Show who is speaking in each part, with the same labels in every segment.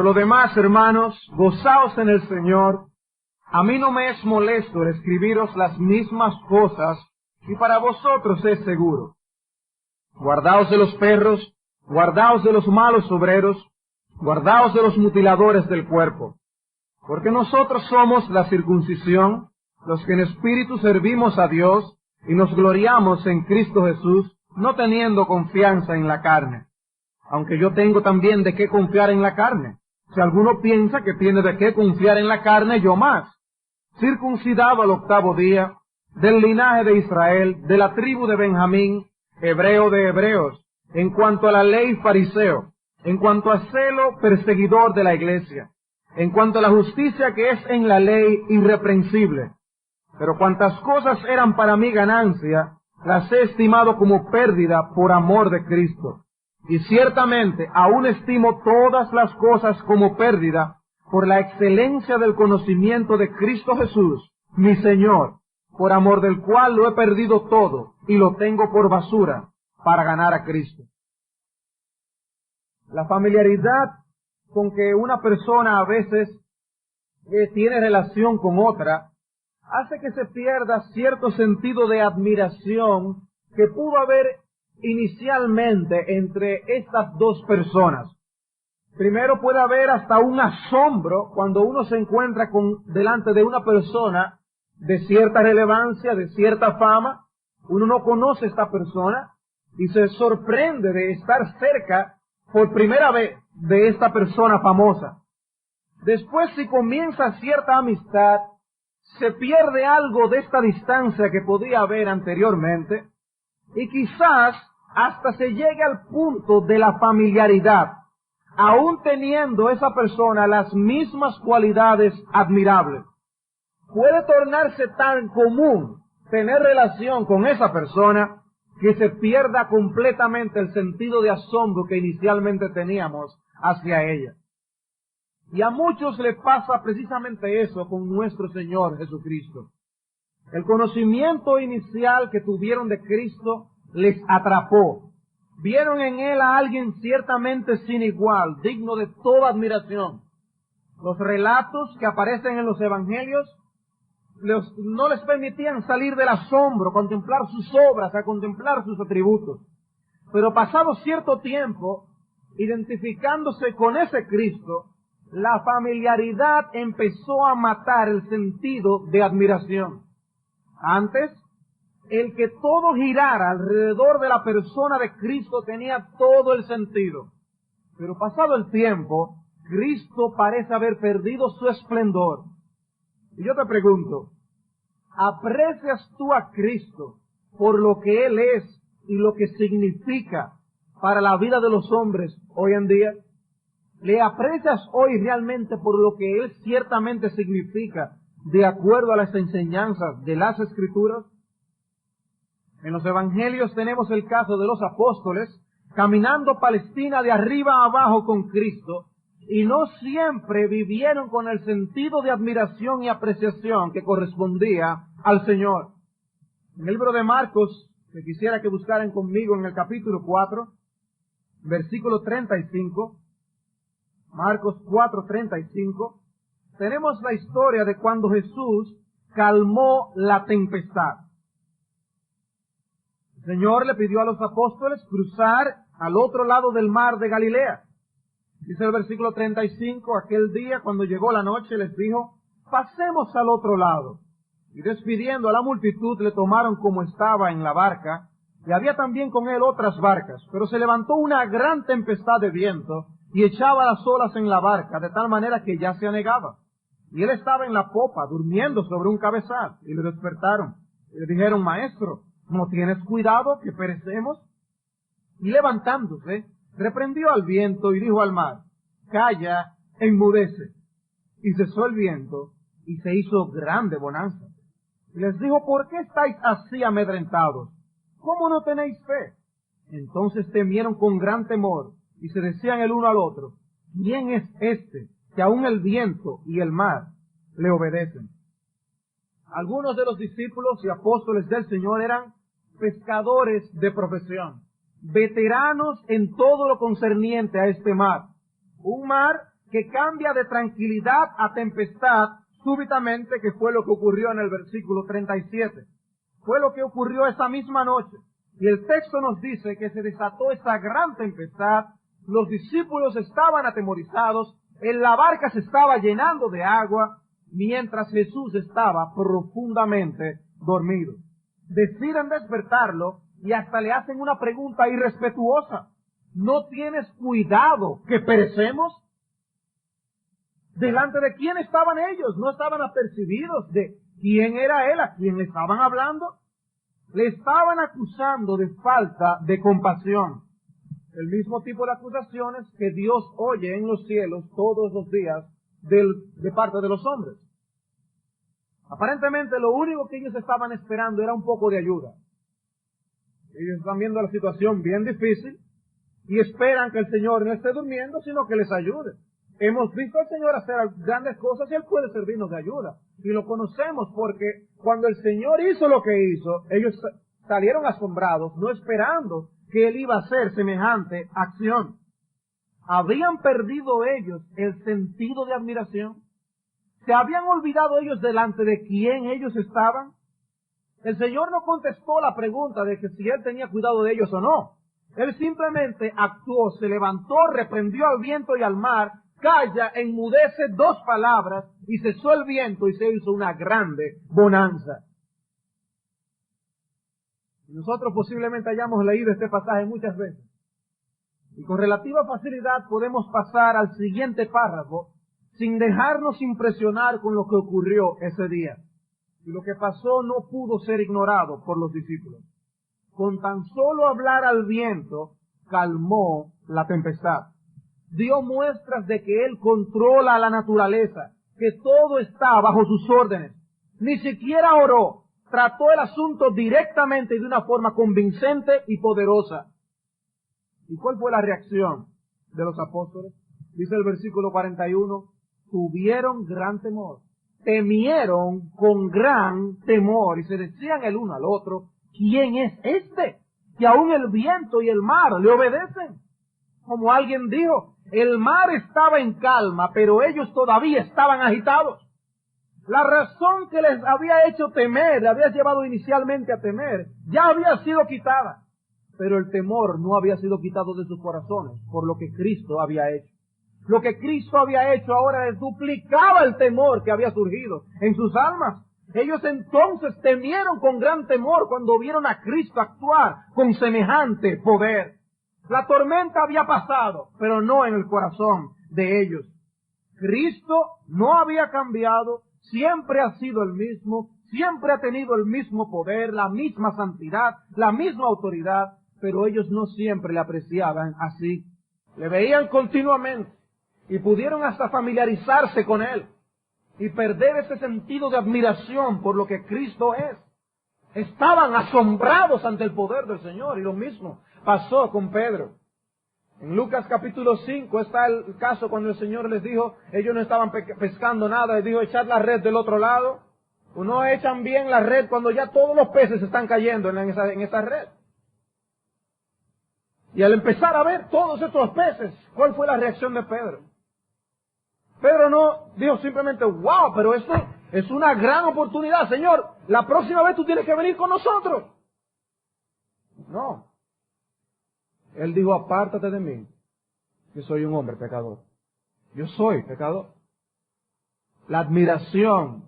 Speaker 1: Por lo demás, hermanos, gozaos en el Señor. A mí no me es molesto el escribiros las mismas cosas, y para vosotros es seguro. Guardaos de los perros, guardaos de los malos obreros, guardaos de los mutiladores del cuerpo. Porque nosotros somos la circuncisión, los que en espíritu servimos a Dios, y nos gloriamos en Cristo Jesús, no teniendo confianza en la carne. Aunque yo tengo también de qué confiar en la carne. Si alguno piensa que tiene de qué confiar en la carne, yo más. Circuncidado al 8º día, del linaje de Israel, de la tribu de Benjamín, hebreo de hebreos, en cuanto a la ley fariseo, en cuanto a celo perseguidor de la iglesia, en cuanto a la justicia que es en la ley irreprensible. Pero cuantas cosas eran para mí ganancia, las he estimado como pérdida por amor de Cristo. Y ciertamente aún estimo todas las cosas como pérdida por la excelencia del conocimiento de Cristo Jesús, mi Señor, por amor del cual lo he perdido todo y lo tengo por basura para ganar a Cristo. La familiaridad con que una persona a veces tiene relación con otra hace que se pierda cierto sentido de admiración que pudo haber inicialmente entre estas dos personas. Primero puede haber hasta un asombro cuando uno se encuentra delante de una persona de cierta relevancia, de cierta fama. Uno no conoce a esta persona y se sorprende de estar cerca por primera vez de esta persona famosa. Después, si comienza cierta amistad, se pierde algo de esta distancia que podía haber anteriormente y quizás hasta se llegue al punto de la familiaridad, aún teniendo esa persona las mismas cualidades admirables. Puede tornarse tan común tener relación con esa persona que se pierda completamente el sentido de asombro que inicialmente teníamos hacia ella. Y a muchos le pasa precisamente eso con nuestro Señor Jesucristo. El conocimiento inicial que tuvieron de Cristo les atrapó. Vieron en Él a alguien ciertamente sin igual, digno de toda admiración. Los relatos que aparecen en los evangelios no les permitían salir del asombro, contemplar sus obras, a contemplar sus atributos. Pero pasado cierto tiempo, identificándose con ese Cristo, la familiaridad empezó a matar el sentido de admiración. Antes, el que todo girara alrededor de la persona de Cristo tenía todo el sentido. Pero pasado el tiempo, Cristo parece haber perdido su esplendor. Y yo te pregunto, ¿aprecias tú a Cristo por lo que Él es y lo que significa para la vida de los hombres hoy en día? ¿Le aprecias hoy realmente por lo que Él ciertamente significa de acuerdo a las enseñanzas de las Escrituras? En los evangelios tenemos el caso de los apóstoles caminando Palestina de arriba a abajo con Cristo, y no siempre vivieron con el sentido de admiración y apreciación que correspondía al Señor. En el libro de Marcos, que quisiera que buscaran conmigo en el capítulo 4, versículo 35, Marcos 4:35, tenemos la historia de cuando Jesús calmó la tempestad. El Señor le pidió a los apóstoles cruzar al otro lado del mar de Galilea. Dice el versículo 35, aquel día cuando llegó la noche les dijo, pasemos al otro lado. Y despidiendo a la multitud le tomaron como estaba en la barca, y había también con él otras barcas, pero se levantó una gran tempestad de viento y echaba las olas en la barca, de tal manera que ya se anegaba. Y él estaba en la popa, durmiendo sobre un cabezal, y le despertaron. Y le dijeron, Maestro, ¿no tienes cuidado que perecemos? Y levantándose, reprendió al viento y dijo al mar, calla, enmudece. Y cesó el viento, y se hizo grande bonanza. Y les dijo, ¿por qué estáis así amedrentados? ¿Cómo no tenéis fe? Entonces temieron con gran temor, y se decían el uno al otro, ¿quién es este, que aun el viento y el mar le obedecen? Algunos de los discípulos y apóstoles del Señor eran pescadores de profesión, veteranos en todo lo concerniente a este mar. Un mar que cambia de tranquilidad a tempestad súbitamente, que fue lo que ocurrió en el versículo 37. Fue lo que ocurrió esa misma noche. Y el texto nos dice que se desató esa gran tempestad, los discípulos estaban atemorizados, la barca se estaba llenando de agua, mientras Jesús estaba profundamente dormido. Deciden despertarlo y hasta le hacen una pregunta irrespetuosa. ¿No tienes cuidado que perecemos? ¿Delante de quién estaban ellos? ¿No estaban apercibidos de quién era él, a quién le estaban hablando? Le estaban acusando de falta de compasión. El mismo tipo de acusaciones que Dios oye en los cielos todos los días de parte de los hombres. Aparentemente lo único que ellos estaban esperando era un poco de ayuda. Ellos están viendo la situación bien difícil y esperan que el Señor no esté durmiendo, sino que les ayude. Hemos visto al Señor hacer grandes cosas y Él puede servirnos de ayuda. Y lo conocemos porque cuando el Señor hizo lo que hizo, ellos salieron asombrados, no esperando que Él iba a hacer semejante acción. ¿Habían perdido ellos el sentido de admiración? ¿Se habían olvidado ellos delante de quién ellos estaban? El Señor no contestó la pregunta de que si Él tenía cuidado de ellos o no. Él simplemente actuó, se levantó, reprendió al viento y al mar, calla, enmudece 2 palabras y cesó el viento y se hizo una grande bonanza. Nosotros posiblemente hayamos leído este pasaje muchas veces y con relativa facilidad podemos pasar al siguiente párrafo sin dejarnos impresionar con lo que ocurrió ese día. Y lo que pasó no pudo ser ignorado por los discípulos. Con tan solo hablar al viento, calmó la tempestad. Dio muestras de que Él controla la naturaleza, que todo está bajo sus órdenes. Ni siquiera oró, trató el asunto directamente y de una forma convincente y poderosa. ¿Y cuál fue la reacción de los apóstoles? Dice el versículo 41, tuvieron gran temor, temieron con gran temor y se decían el uno al otro, ¿quién es este? Que aún el viento y el mar le obedecen. Como alguien dijo, el mar estaba en calma, pero ellos todavía estaban agitados. La razón que les había hecho temer, le había llevado inicialmente a temer, ya había sido quitada. Pero el temor no había sido quitado de sus corazones por lo que Cristo había hecho. Lo que Cristo había hecho ahora les duplicaba el temor que había surgido en sus almas. Ellos entonces temieron con gran temor cuando vieron a Cristo actuar con semejante poder. La tormenta había pasado, pero no en el corazón de ellos. Cristo no había cambiado, siempre ha sido el mismo, siempre ha tenido el mismo poder, la misma santidad, la misma autoridad, pero ellos no siempre le apreciaban así. Le veían continuamente y pudieron hasta familiarizarse con Él y perder ese sentido de admiración por lo que Cristo es. Estaban asombrados ante el poder del Señor y lo mismo pasó con Pedro. En Lucas capítulo 5 está el caso cuando el Señor les dijo, ellos no estaban pescando nada, les dijo, echad la red del otro lado. O no echan bien la red cuando ya todos los peces están cayendo en esa red. Y al empezar a ver todos estos peces, ¿cuál fue la reacción de Pedro? Pedro no dijo simplemente, wow, pero esto es una gran oportunidad, Señor, la próxima vez tú tienes que venir con nosotros. No. Él dijo, apártate de mí, que soy un hombre pecador. Yo soy pecador. La admiración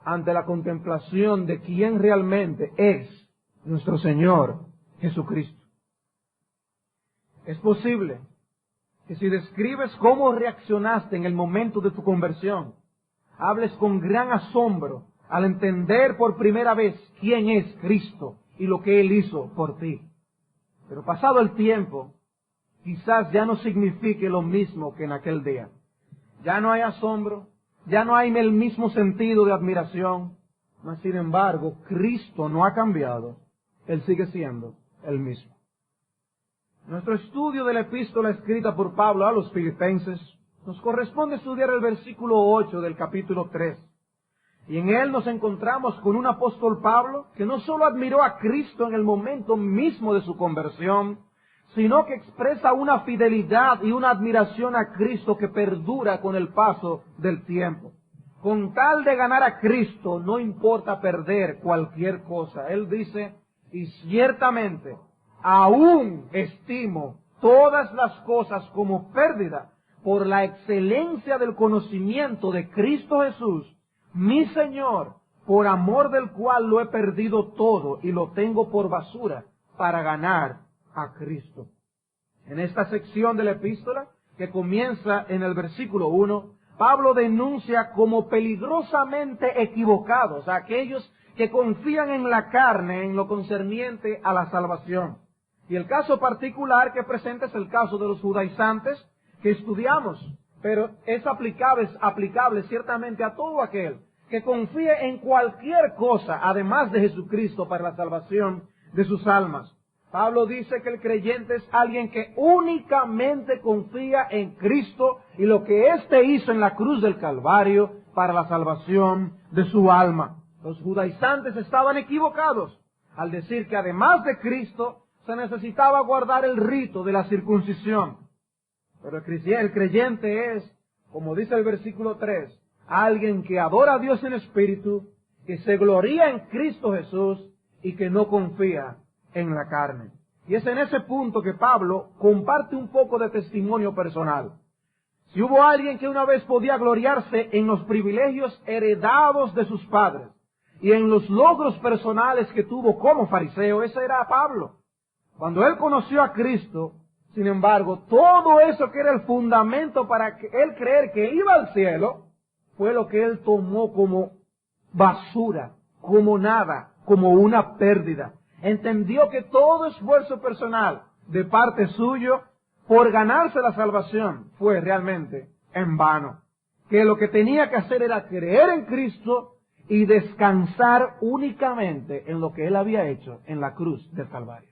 Speaker 1: ante la contemplación de quién realmente es nuestro Señor Jesucristo. Es posible que si describes cómo reaccionaste en el momento de tu conversión, hables con gran asombro al entender por primera vez quién es Cristo y lo que Él hizo por ti. Pero pasado el tiempo, quizás ya no signifique lo mismo que en aquel día. Ya no hay asombro, ya no hay el mismo sentido de admiración, mas sin embargo, Cristo no ha cambiado, Él sigue siendo el mismo. Nuestro estudio de la epístola escrita por Pablo a los Filipenses nos corresponde estudiar el versículo 8 del capítulo 3. Y en él nos encontramos con un apóstol Pablo que no solo admiró a Cristo en el momento mismo de su conversión, sino que expresa una fidelidad y una admiración a Cristo que perdura con el paso del tiempo. Con tal de ganar a Cristo, no importa perder cualquier cosa. Él dice, y ciertamente, aún estimo todas las cosas como pérdida por la excelencia del conocimiento de Cristo Jesús, mi Señor, por amor del cual lo he perdido todo y lo tengo por basura para ganar a Cristo. En esta sección de la epístola, que comienza en el versículo 1, Pablo denuncia como peligrosamente equivocados a aquellos que confían en la carne en lo concerniente a la salvación. Y el caso particular que presenta es el caso de los judaizantes que estudiamos, pero es aplicable ciertamente a todo aquel que confíe en cualquier cosa, además de Jesucristo, para la salvación de sus almas. Pablo dice que el creyente es alguien que únicamente confía en Cristo y lo que éste hizo en la cruz del Calvario para la salvación de su alma. Los judaizantes estaban equivocados al decir que además de Cristo se necesitaba guardar el rito de la circuncisión. Pero el creyente es, como dice el versículo 3, alguien que adora a Dios en espíritu, que se gloría en Cristo Jesús y que no confía en la carne. Y es en ese punto que Pablo comparte un poco de testimonio personal. Si hubo alguien que una vez podía gloriarse en los privilegios heredados de sus padres y en los logros personales que tuvo como fariseo, ese era Pablo. Cuando él conoció a Cristo, sin embargo, todo eso que era el fundamento para él creer que iba al cielo, fue lo que él tomó como basura, como nada, como una pérdida. Entendió que todo esfuerzo personal de parte suyo por ganarse la salvación fue realmente en vano. Que lo que tenía que hacer era creer en Cristo y descansar únicamente en lo que él había hecho en la cruz del Calvario.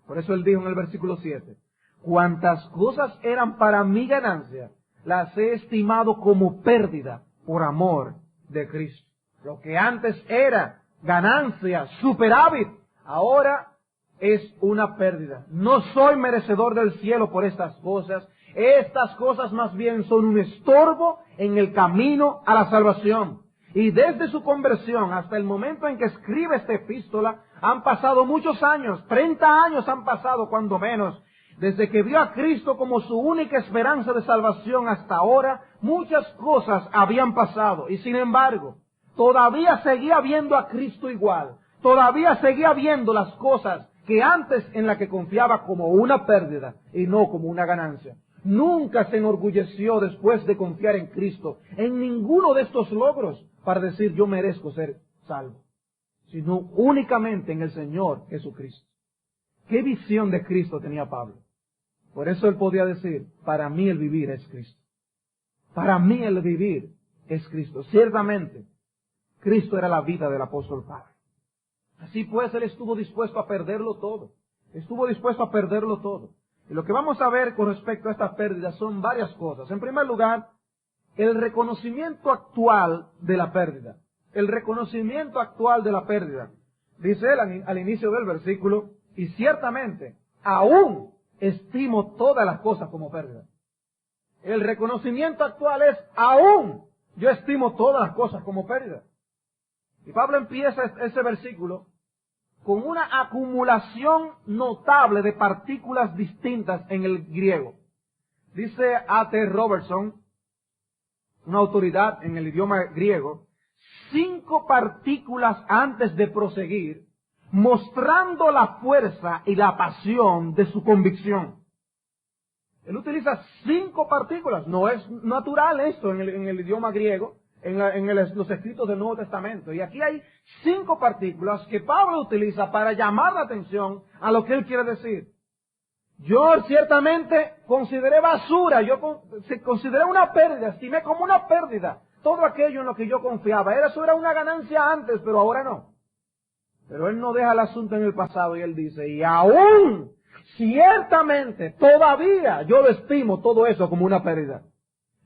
Speaker 1: Por eso él dijo en el versículo 7, cuantas cosas eran para mi ganancia, las he estimado como pérdida por amor de Cristo. Lo que antes era ganancia, superávit, ahora es una pérdida. No soy merecedor del cielo por estas cosas. Estas cosas más bien son un estorbo en el camino a la salvación. Y desde su conversión hasta el momento en que escribe esta epístola, han pasado muchos años, 30 años han pasado cuando menos. Desde que vio a Cristo como su única esperanza de salvación hasta ahora, muchas cosas habían pasado. Y sin embargo, todavía seguía viendo a Cristo igual. Todavía seguía viendo las cosas que antes en las que confiaba como una pérdida y no como una ganancia. Nunca se enorgulleció después de confiar en Cristo en ninguno de estos logros para decir yo merezco ser salvo, sino únicamente en el Señor Jesucristo. ¿Qué visión de Cristo tenía Pablo? Por eso él podía decir, para mí el vivir es Cristo. Para mí el vivir es Cristo. Ciertamente, Cristo era la vida del apóstol Pablo. Así pues, él estuvo dispuesto a perderlo todo. Estuvo dispuesto a perderlo todo. Y lo que vamos a ver con respecto a estas pérdidas son varias cosas. En primer lugar, el reconocimiento actual de la pérdida. El reconocimiento actual de la pérdida. Dice él al inicio del versículo, y ciertamente, aún estimo todas las cosas como pérdida. El reconocimiento actual es, aún yo estimo todas las cosas como pérdida. Y Pablo empieza ese versículo con una acumulación notable de partículas distintas en el griego. Dice A.T. Robertson, una autoridad en el idioma griego, 5 partículas antes de proseguir, mostrando la fuerza y la pasión de su convicción. Él utiliza 5 partículas. No es natural esto en el idioma griego, los escritos del Nuevo Testamento. Y aquí hay 5 partículas que Pablo utiliza para llamar la atención a lo que él quiere decir. Yo ciertamente consideré basura, consideré una pérdida, estimé como una pérdida todo aquello en lo que yo confiaba. Eso era una ganancia antes, pero ahora no. Pero él no deja el asunto en el pasado y él dice, y aún, ciertamente, todavía yo lo estimo todo eso como una pérdida.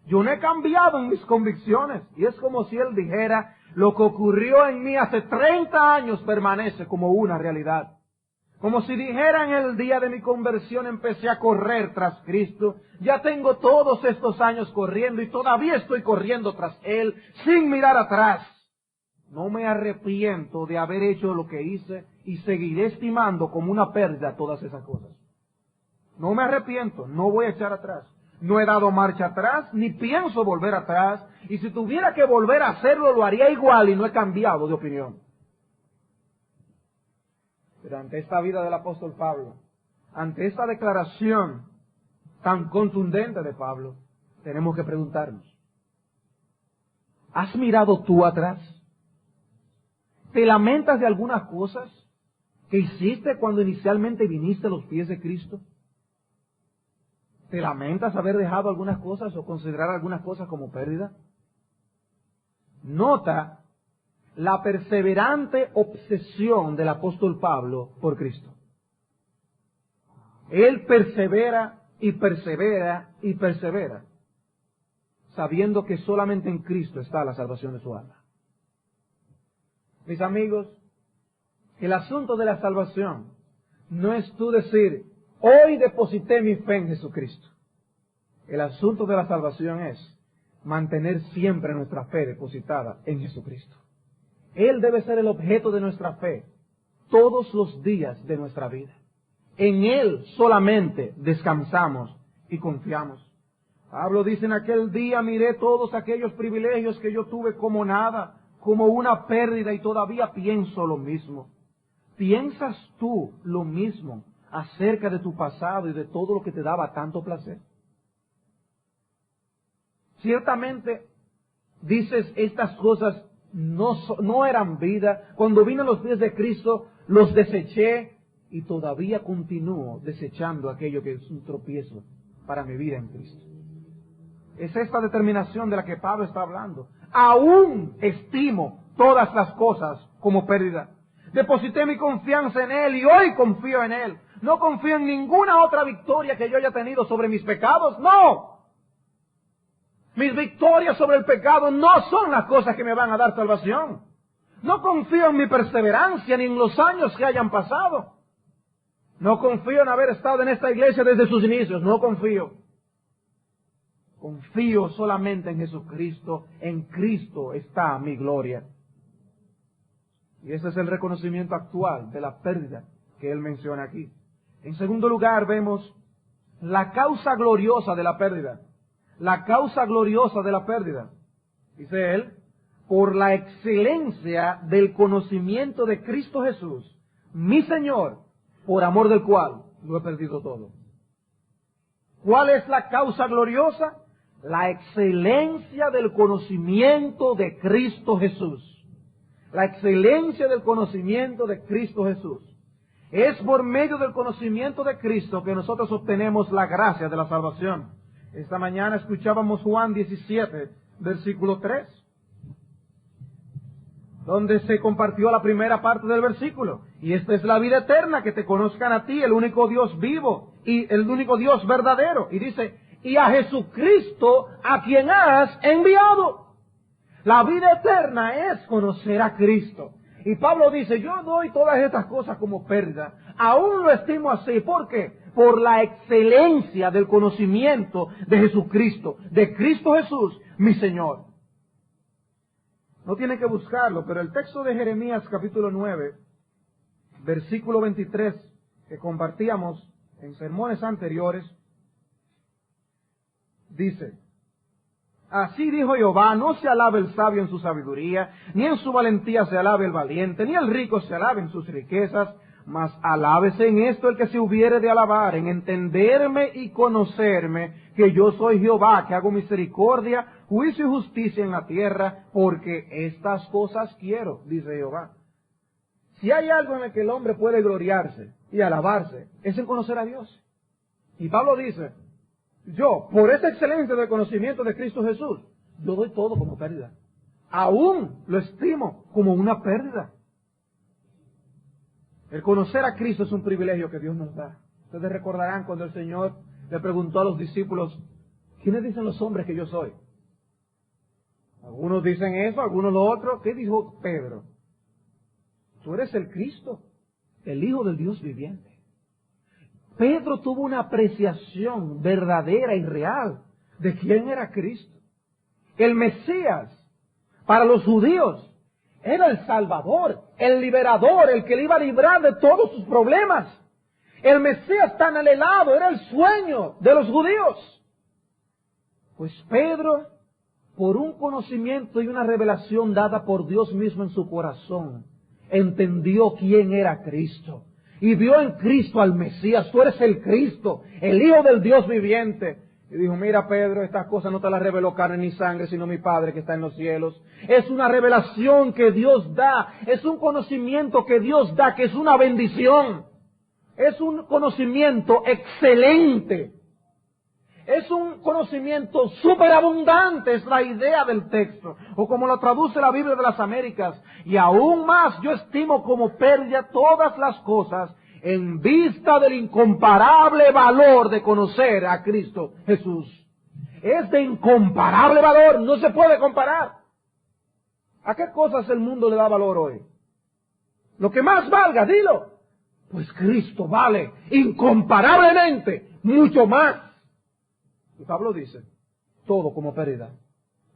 Speaker 1: Yo no he cambiado en mis convicciones. Y es como si él dijera, lo que ocurrió en mí hace 30 años permanece como una realidad. Como si dijera en el día de mi conversión empecé a correr tras Cristo. Ya tengo todos estos años corriendo y todavía estoy corriendo tras Él sin mirar atrás. No me arrepiento de haber hecho lo que hice y seguiré estimando como una pérdida todas esas cosas. No me arrepiento, no voy a echar atrás. No he dado marcha atrás, ni pienso volver atrás. Y si tuviera que volver a hacerlo, lo haría igual y no he cambiado de opinión. Pero ante esta vida del apóstol Pablo, ante esta declaración tan contundente de Pablo, tenemos que preguntarnos, ¿has mirado tú atrás? ¿Te lamentas de algunas cosas que hiciste cuando inicialmente viniste a los pies de Cristo? ¿Te lamentas haber dejado algunas cosas o considerar algunas cosas como pérdida? Nota la perseverante obsesión del apóstol Pablo por Cristo. Él persevera y persevera y persevera, sabiendo que solamente en Cristo está la salvación de su alma. Mis amigos, el asunto de la salvación no es tú decir, hoy deposité mi fe en Jesucristo. El asunto de la salvación es mantener siempre nuestra fe depositada en Jesucristo. Él debe ser el objeto de nuestra fe todos los días de nuestra vida. En Él solamente descansamos y confiamos. Pablo dice, en aquel día miré todos aquellos privilegios que yo tuve como nada, como una pérdida, y todavía pienso lo mismo. ¿Piensas tú lo mismo acerca de tu pasado y de todo lo que te daba tanto placer? Ciertamente dices, estas cosas no eran vida. Cuando vine a los pies de Cristo, los deseché y todavía continúo desechando aquello que es un tropiezo para mi vida en Cristo. Es esta determinación de la que Pablo está hablando. Aún estimo todas las cosas como pérdida. Deposité mi confianza en Él y hoy confío en Él. No confío en ninguna otra victoria que yo haya tenido sobre mis pecados. ¡No! Mis victorias sobre el pecado no son las cosas que me van a dar salvación. No confío en mi perseverancia ni en los años que hayan pasado. No confío en haber estado en esta iglesia desde sus inicios. No confío. Confío solamente en Jesucristo. En Cristo está mi gloria. Y ese es el reconocimiento actual de la pérdida que él menciona aquí. En segundo lugar, vemos la causa gloriosa de la pérdida. La causa gloriosa de la pérdida. Dice él, por la excelencia del conocimiento de Cristo Jesús, mi Señor, por amor del cual lo he perdido todo. ¿Cuál es la causa gloriosa? La excelencia del conocimiento de Cristo Jesús. La excelencia del conocimiento de Cristo Jesús. Es por medio del conocimiento de Cristo que nosotros obtenemos la gracia de la salvación. Esta mañana escuchábamos Juan 17, versículo 3, donde se compartió la primera parte del versículo. Y esta es la vida eterna, que te conozcan a ti, el único Dios vivo y el único Dios verdadero. Y dice, y a Jesucristo a quien has enviado. La vida eterna es conocer a Cristo. Y Pablo dice, yo doy todas estas cosas como pérdida. Aún lo estimo así. ¿Por qué? Por la excelencia del conocimiento de Jesucristo, de Cristo Jesús, mi Señor. No tiene que buscarlo, pero el texto de Jeremías capítulo 9, versículo 23, que compartíamos en sermones anteriores, dice, así dijo Jehová, no se alabe el sabio en su sabiduría, ni en su valentía se alabe el valiente, ni el rico se alabe en sus riquezas, mas alábese en esto el que se hubiere de alabar, en entenderme y conocerme, que yo soy Jehová, que hago misericordia, juicio y justicia en la tierra, porque estas cosas quiero, dice Jehová. Si hay algo en el que el hombre puede gloriarse y alabarse, es en conocer a Dios. Y Pablo dice, yo, por esa excelencia del conocimiento de Cristo Jesús, yo doy todo como pérdida. Aún lo estimo como una pérdida. El conocer a Cristo es un privilegio que Dios nos da. Ustedes recordarán cuando el Señor le preguntó a los discípulos, ¿quiénes dicen los hombres que yo soy? Algunos dicen eso, algunos lo otro. ¿Qué dijo Pedro? Tú eres el Cristo, el Hijo del Dios viviente. Pedro tuvo una apreciación verdadera y real de quién era Cristo. El Mesías, para los judíos, era el Salvador, el liberador, el que le iba a librar de todos sus problemas. El Mesías tan anhelado era el sueño de los judíos. Pues Pedro, por un conocimiento y una revelación dada por Dios mismo en su corazón, entendió quién era Cristo. Y vio en Cristo al Mesías. Tú eres el Cristo, el Hijo del Dios viviente. Y dijo, mira Pedro, estas cosas no te las reveló carne ni sangre, sino mi Padre que está en los cielos. Es una revelación que Dios da, es un conocimiento que Dios da, que es una bendición. Es un conocimiento excelente. Es un conocimiento superabundante, es la idea del texto. O como lo traduce la Biblia de las Américas. Y aún más yo estimo como pérdida todas las cosas en vista del incomparable valor de conocer a Cristo Jesús. Es de incomparable valor, no se puede comparar. ¿A qué cosas el mundo le da valor hoy? Lo que más valga, dilo. Pues Cristo vale incomparablemente mucho más. Y Pablo dice, todo como pérdida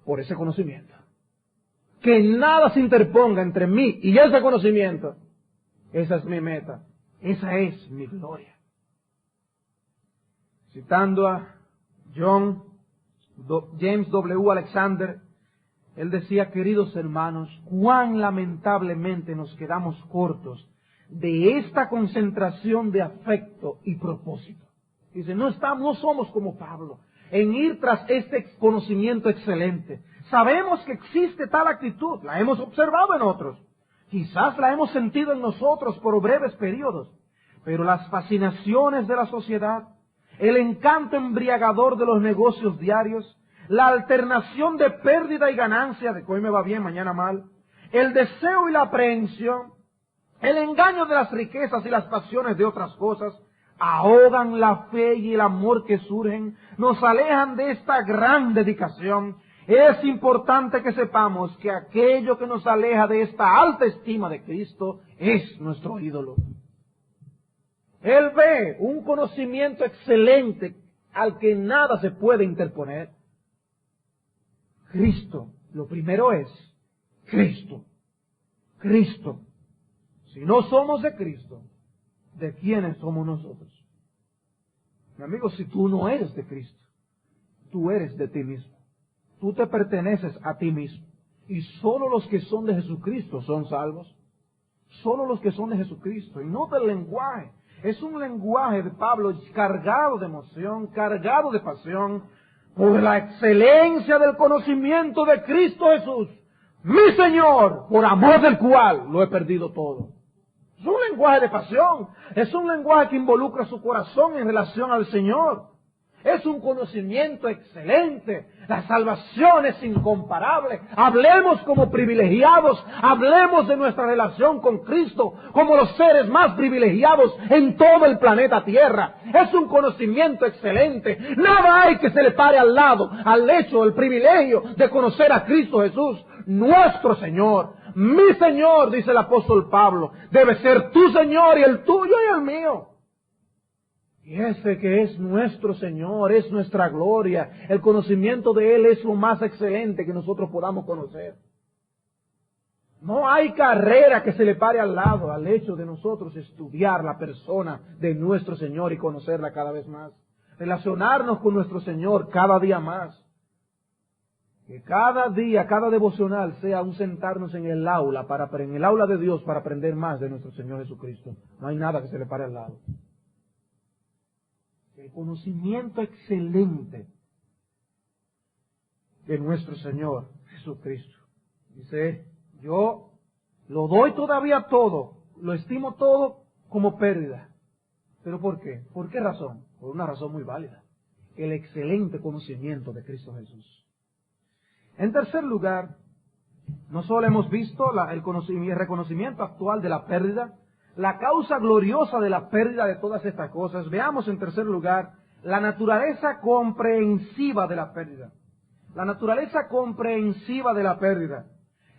Speaker 1: por ese conocimiento. Que nada se interponga entre mí y ese conocimiento. Esa es mi meta. Esa es mi gloria. Citando a James W. Alexander, él decía, queridos hermanos, cuán lamentablemente nos quedamos cortos de esta concentración de afecto y propósito. Dice, no somos como Pablo en ir tras este conocimiento excelente. Sabemos que existe tal actitud, la hemos observado en otros. Quizás la hemos sentido en nosotros por breves periodos, pero las fascinaciones de la sociedad, el encanto embriagador de los negocios diarios, la alternación de pérdida y ganancia, de que hoy me va bien, mañana mal, el deseo y la aprehensión, el engaño de las riquezas y las pasiones de otras cosas, ahogan la fe y el amor que surgen, nos alejan de esta gran dedicación. Es importante que sepamos que aquello que nos aleja de esta alta estima de Cristo es nuestro ídolo. Él ve un conocimiento excelente al que nada se puede interponer. Cristo, lo primero es Cristo. Cristo. Si no somos de Cristo, ¿de quiénes somos nosotros? Mi amigo, si tú no eres de Cristo, tú eres de ti mismo. Tú te perteneces a ti mismo. Y solo los que son de Jesucristo son salvos. Solo los que son de Jesucristo. Y no del lenguaje. Es un lenguaje de Pablo cargado de emoción, cargado de pasión, por la excelencia del conocimiento de Cristo Jesús, mi Señor, por amor del cual lo he perdido todo. Es un lenguaje de pasión, es un lenguaje que involucra su corazón en relación al Señor. Es un conocimiento excelente, la salvación es incomparable. Hablemos como privilegiados, hablemos de nuestra relación con Cristo como los seres más privilegiados en todo el planeta Tierra. Es un conocimiento excelente. Nada hay que se le pare al lado al hecho, el privilegio de conocer a Cristo Jesús, nuestro Señor. Mi Señor, dice el apóstol Pablo, debe ser tu Señor y el tuyo y el mío. Y ese que es nuestro Señor, es nuestra gloria. El conocimiento de Él es lo más excelente que nosotros podamos conocer. No hay carrera que se le pare al lado al hecho de nosotros estudiar la persona de nuestro Señor y conocerla cada vez más. Relacionarnos con nuestro Señor cada día más. Que cada día, cada devocional sea un sentarnos en el aula de Dios para aprender más de nuestro Señor Jesucristo. No hay nada que se le pare al lado. El conocimiento excelente de nuestro Señor Jesucristo. Dice, yo lo doy todavía todo, lo estimo todo como pérdida. ¿Pero por qué? ¿Por qué razón? Por una razón muy válida. El excelente conocimiento de Cristo Jesús. En tercer lugar, no solo hemos visto el reconocimiento actual de la pérdida, la causa gloriosa de la pérdida de todas estas cosas. Veamos en tercer lugar la naturaleza comprensiva de la pérdida. La naturaleza comprensiva de la pérdida.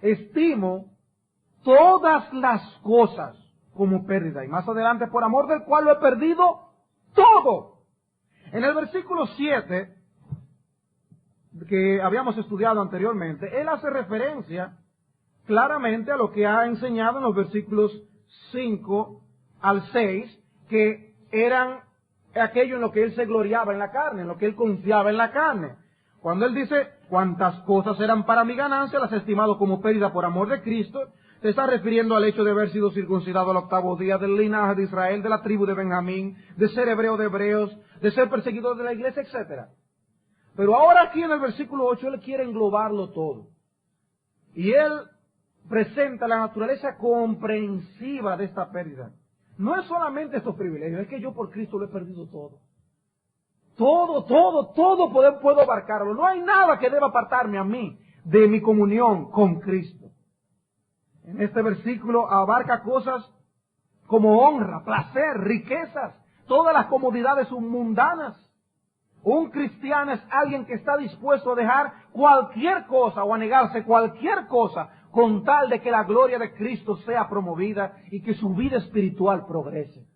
Speaker 1: Estimo todas las cosas como pérdida. Y más adelante, por amor del cual lo he perdido todo. En el versículo 7, que habíamos estudiado anteriormente, él hace referencia claramente a lo que ha enseñado en los versículos 5 al 6, que eran aquello en lo que él se gloriaba en la carne, en lo que él confiaba en la carne. Cuando él dice, cuantas cosas eran para mi ganancia, las he estimado como pérdida por amor de Cristo, se está refiriendo al hecho de haber sido circuncidado al 8º día, del linaje de Israel, de la tribu de Benjamín, de ser hebreo de hebreos, de ser perseguidor de la iglesia, etc. Pero ahora aquí en el versículo 8 él quiere englobarlo todo. Y él presenta la naturaleza comprensiva de esta pérdida. No es solamente estos privilegios, es que yo por Cristo lo he perdido todo. Todo puedo abarcarlo. No hay nada que deba apartarme a mí de mi comunión con Cristo. En este versículo abarca cosas como honra, placer, riquezas, todas las comodidades mundanas. Un cristiano es alguien que está dispuesto a dejar cualquier cosa o a negarse cualquier cosa con tal de que la gloria de Cristo sea promovida y que su vida espiritual progrese.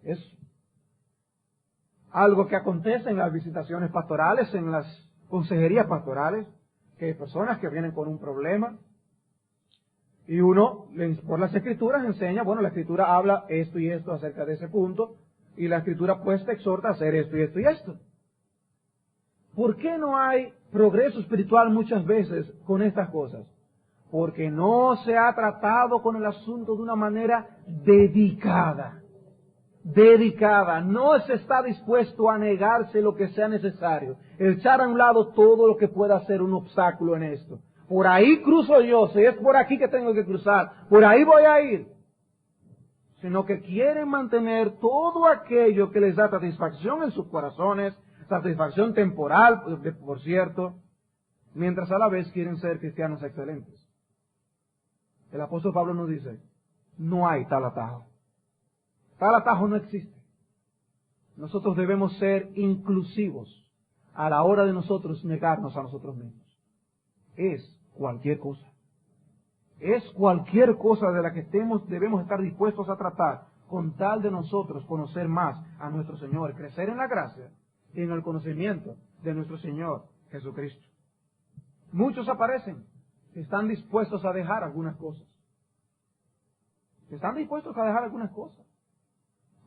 Speaker 1: Es algo que acontece en las visitaciones pastorales, en las consejerías pastorales, que hay personas que vienen con un problema y uno, por las Escrituras, enseña, bueno, la Escritura habla esto y esto acerca de ese punto, y la Escritura pues te exhorta a hacer esto y esto y esto. ¿Por qué no hay progreso espiritual muchas veces con estas cosas? Porque no se ha tratado con el asunto de una manera dedicada. No se está dispuesto a negarse lo que sea necesario, echar a un lado todo lo que pueda ser un obstáculo en esto. Por ahí cruzo yo, si es por aquí que tengo que cruzar, por ahí voy a ir. Sino que quieren mantener todo aquello que les da satisfacción en sus corazones, satisfacción temporal, por cierto, mientras a la vez quieren ser cristianos excelentes. El apóstol Pablo nos dice, no hay tal atajo. Tal atajo no existe. Nosotros debemos ser inclusivos a la hora de nosotros negarnos a nosotros mismos. Es cualquier cosa. Es cualquier cosa de la que debemos estar dispuestos a tratar con tal de nosotros conocer más a nuestro Señor, crecer en la gracia y en el conocimiento de nuestro Señor Jesucristo. Muchos aparecen que están dispuestos a dejar algunas cosas. Están dispuestos a dejar algunas cosas.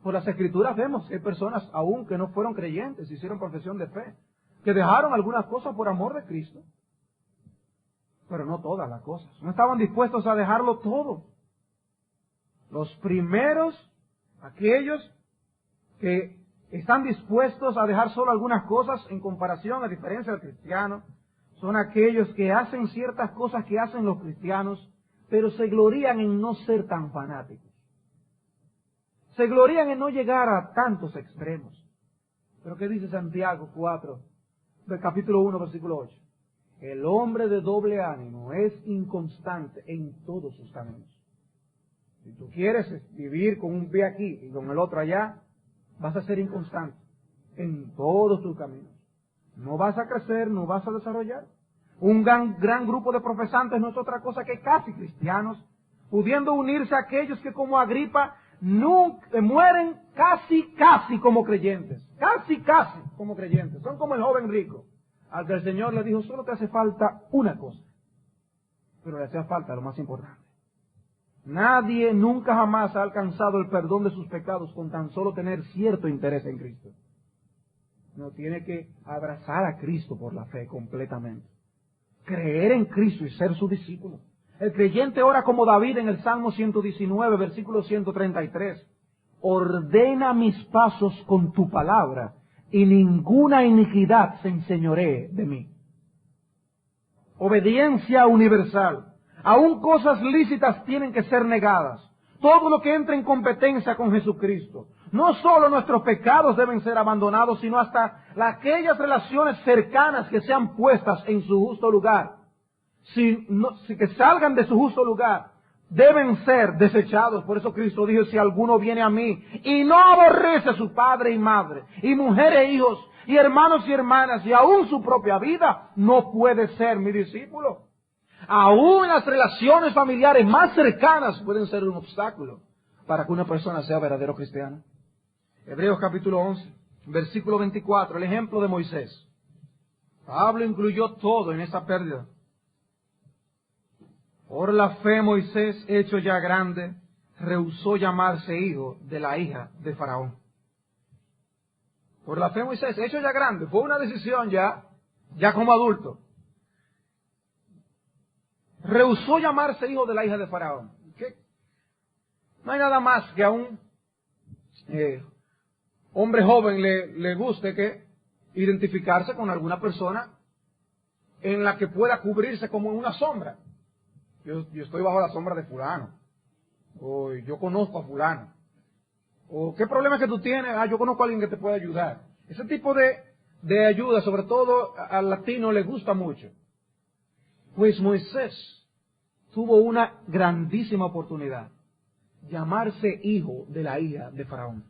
Speaker 1: Por las Escrituras vemos que hay personas aún que no fueron creyentes, hicieron profesión de fe, que dejaron algunas cosas por amor de Cristo, pero no todas las cosas. No estaban dispuestos a dejarlo todo. Los primeros, aquellos que están dispuestos a dejar solo algunas cosas en comparación, a diferencia del cristiano, son aquellos que hacen ciertas cosas que hacen los cristianos, pero se glorían en no ser tan fanáticos. Se glorían en no llegar a tantos extremos. Pero ¿qué dice Santiago 4, del capítulo 1, versículo 8? El hombre de doble ánimo es inconstante en todos sus caminos. Si tú quieres vivir con un pie aquí y con el otro allá, vas a ser inconstante en todos tus caminos. No vas a crecer, no vas a desarrollar. Un gran grupo de profesantes no es otra cosa que casi cristianos, pudiendo unirse a aquellos que como Agripa mueren casi como creyentes. Casi como creyentes. Son como el joven rico, al que el Señor le dijo, solo te hace falta una cosa. Pero le hacía falta lo más importante. Nadie nunca jamás ha alcanzado el perdón de sus pecados con tan solo tener cierto interés en Cristo. No, tiene que abrazar a Cristo por la fe completamente. Creer en Cristo y ser su discípulo. El creyente ora como David en el Salmo 119, versículo 133. Ordena mis pasos con tu palabra y ninguna iniquidad se enseñoree de mí. Obediencia universal. Aún cosas lícitas tienen que ser negadas. Todo lo que entre en competencia con Jesucristo. No solo nuestros pecados deben ser abandonados, sino hasta aquellas relaciones cercanas que sean puestas en su justo lugar. Si que salgan de su justo lugar, deben ser desechados. Por eso Cristo dijo, si alguno viene a mí y no aborrece a su padre y madre, y mujer e hijos, y hermanos y hermanas, y aún su propia vida, no puede ser mi discípulo. Aún las relaciones familiares más cercanas pueden ser un obstáculo para que una persona sea verdadero cristiano. Hebreos capítulo 11, versículo 24, el ejemplo de Moisés. Pablo incluyó todo en esa pérdida. Por la fe Moisés, hecho ya grande, rehusó llamarse hijo de la hija de Faraón. Por la fe Moisés, hecho ya grande, fue una decisión ya como adulto. Rehusó llamarse hijo de la hija de Faraón. ¿Qué? No hay nada más que a un hombre joven le guste que identificarse con alguna persona en la que pueda cubrirse como en una sombra. Yo estoy bajo la sombra de fulano. O yo conozco a fulano. O ¿qué problema que tú tienes? Yo conozco a alguien que te puede ayudar. Ese tipo de ayuda, sobre todo al latino, le gusta mucho. Pues Moisés tuvo una grandísima oportunidad. Llamarse hijo de la hija de Faraón.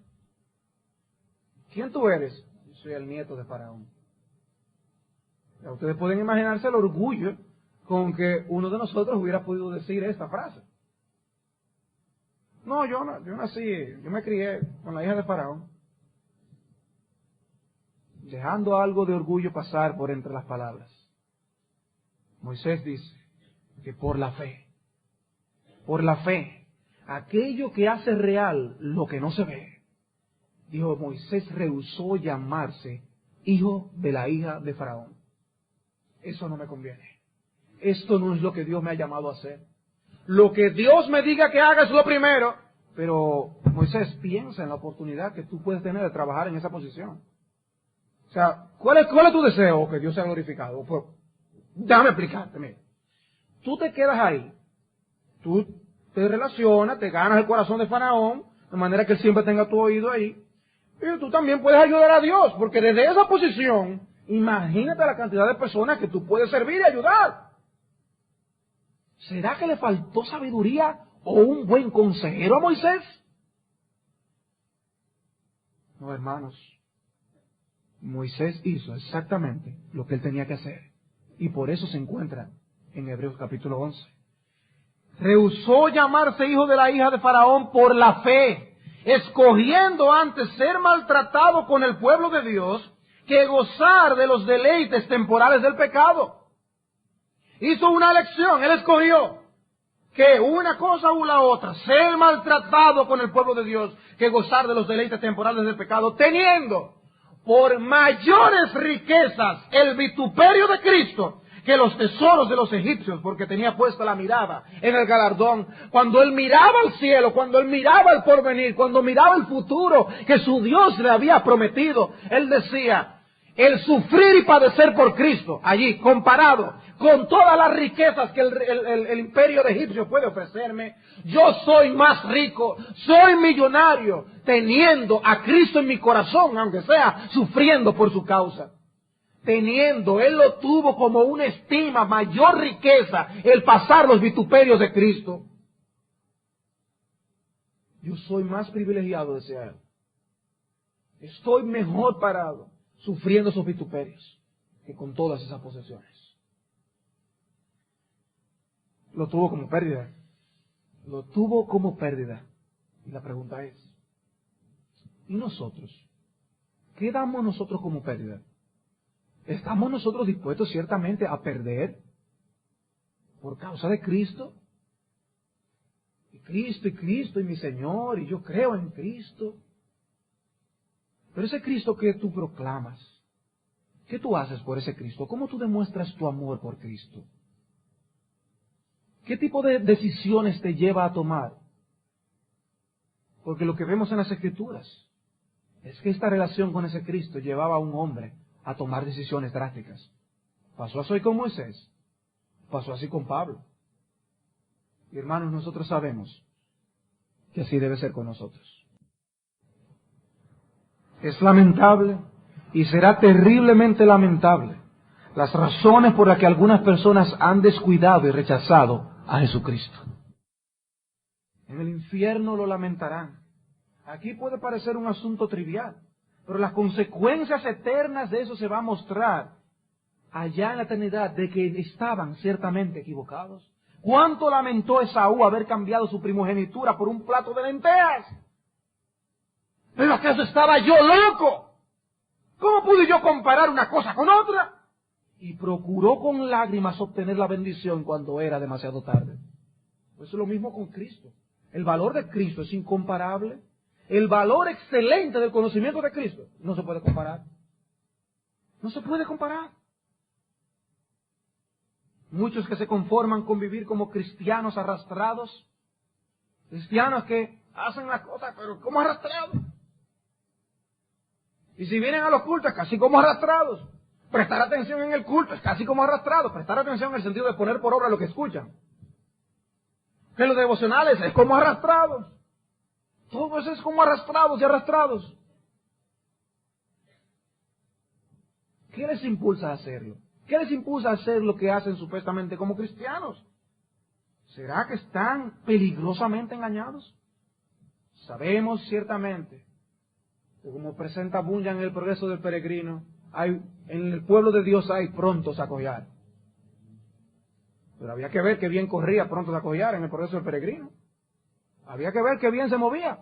Speaker 1: ¿Quién tú eres? Yo soy el nieto de Faraón. Ya ustedes pueden imaginarse el orgullo con que uno de nosotros hubiera podido decir esta frase. No, yo me crié con la hija de Faraón. Dejando algo de orgullo pasar por entre las palabras. Moisés dice que por la fe, aquello que hace real lo que no se ve, dijo, Moisés rehusó llamarse hijo de la hija de Faraón. Eso no me conviene. Esto no es lo que Dios me ha llamado a hacer. Lo que Dios me diga que haga es lo primero. Pero, Moisés, piensa en la oportunidad que tú puedes tener de trabajar en esa posición. O sea, ¿cuál es tu deseo? Que Dios sea glorificado. Pues, déjame explicarte, mira. Tú te quedas ahí. Tú te relacionas, te ganas el corazón de Faraón, de manera que él siempre tenga tu oído ahí. Y tú también puedes ayudar a Dios, porque desde esa posición, imagínate la cantidad de personas que tú puedes servir y ayudar. ¿Será que le faltó sabiduría o un buen consejero a Moisés? No, hermanos. Moisés hizo exactamente lo que él tenía que hacer. Y por eso se encuentra en Hebreos capítulo 11. Rehusó llamarse hijo de la hija de Faraón por la fe, escogiendo antes ser maltratado con el pueblo de Dios que gozar de los deleites temporales del pecado. Hizo una elección, él escogió que una cosa u la otra, ser maltratado con el pueblo de Dios que gozar de los deleites temporales del pecado, teniendo por mayores riquezas el vituperio de Cristo que los tesoros de los egipcios, porque tenía puesta la mirada en el galardón. Cuando él miraba al cielo, cuando él miraba el porvenir, cuando miraba el futuro que su Dios le había prometido, él decía, el sufrir y padecer por Cristo, allí, comparado con todas las riquezas que el imperio de Egipcio puede ofrecerme, yo soy más rico, soy millonario, teniendo a Cristo en mi corazón, aunque sea sufriendo por su causa. Teniendo, él lo tuvo como una estima, mayor riqueza, el pasar los vituperios de Cristo. Yo soy más privilegiado, decía él. Estoy mejor parado, sufriendo esos vituperios, que con todas esas posesiones. Lo tuvo como pérdida. Lo tuvo como pérdida. Y la pregunta es, ¿y nosotros? ¿Qué damos nosotros como pérdida? ¿Estamos nosotros dispuestos ciertamente a perder por causa de Cristo? Y Cristo, y mi Señor, y yo creo en Cristo. Pero ese Cristo que tú proclamas, ¿qué tú haces por ese Cristo? ¿Cómo tú demuestras tu amor por Cristo? ¿Qué tipo de decisiones te lleva a tomar? Porque lo que vemos en las Escrituras es que esta relación con ese Cristo llevaba a un hombre a tomar decisiones drásticas. Pasó así con Moisés, pasó así con Pablo. Y hermanos, nosotros sabemos que así debe ser con nosotros. Es lamentable y será terriblemente lamentable las razones por las que algunas personas han descuidado y rechazado a Jesucristo. En el infierno lo lamentarán. Aquí puede parecer un asunto trivial, pero las consecuencias eternas de eso se va a mostrar allá en la eternidad de que estaban ciertamente equivocados? ¿Cuánto lamentó Esaú haber cambiado su primogenitura por un plato de lentejas? ¿Pero acaso estaba yo loco? ¿Cómo pude yo comparar una cosa con otra? Y procuró con lágrimas obtener la bendición cuando era demasiado tarde. Pues es lo mismo con Cristo. El valor de Cristo es incomparable. El valor excelente del conocimiento de Cristo no se puede comparar. No se puede comparar. Muchos que se conforman con vivir como cristianos arrastrados, cristianos que hacen las cosas pero como arrastrados. Y si vienen a los cultos, casi como arrastrados. Prestar atención en el culto es casi como arrastrados. Prestar atención en el sentido de poner por obra lo que escuchan. Que los devocionales es como arrastrados. Todo eso es como arrastrados y arrastrados. ¿Qué les impulsa a hacerlo? ¿Qué les impulsa a hacer lo que hacen supuestamente como cristianos? ¿Será que están peligrosamente engañados? Sabemos ciertamente que como presenta Bunyan en el progreso del peregrino, en el pueblo de Dios hay prontos a collar. Pero había que ver qué bien corría prontos a collar en el progreso del peregrino. Había que ver qué bien se movía.